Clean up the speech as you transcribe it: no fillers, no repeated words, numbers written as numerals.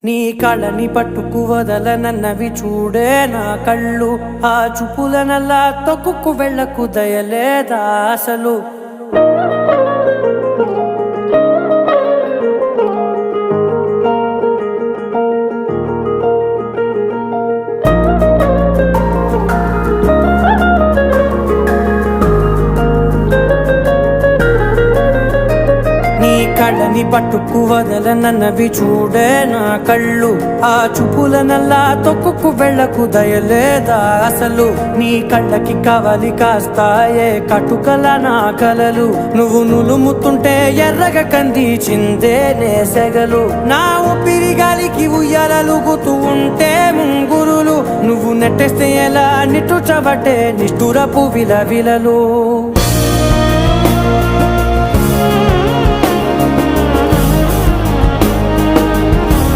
నీ కళని పట్టుకు వదలనన్నవి చూడే నా కళ్ళు, ఆ చూపులనల్లా తొక్కుకు వెళ్ళకు దయలేదా అసలు. కళ్ళని పట్టుకు వదలనన్నవి చూడే నా కళ్ళు, ఆ చూపులనల్లా తొక్కుకు వెళ్ళకు దయలేదా అసలు. నీ కళ్ళకి కవలి కాస్తాయే కటుకల నా కలలు, నువ్వు నులుముతుంటే ఎర్రగ కంది చిందే నేసెగలు. నా ఊపిరి గాలికి ఉయ్యాలలుగుతూ ఉంటే ముంగురులు, నువ్వు నెట్టేస్తే ఎలా నిట్టుచబట్టే నిష్ఠురపు విలవిలలు.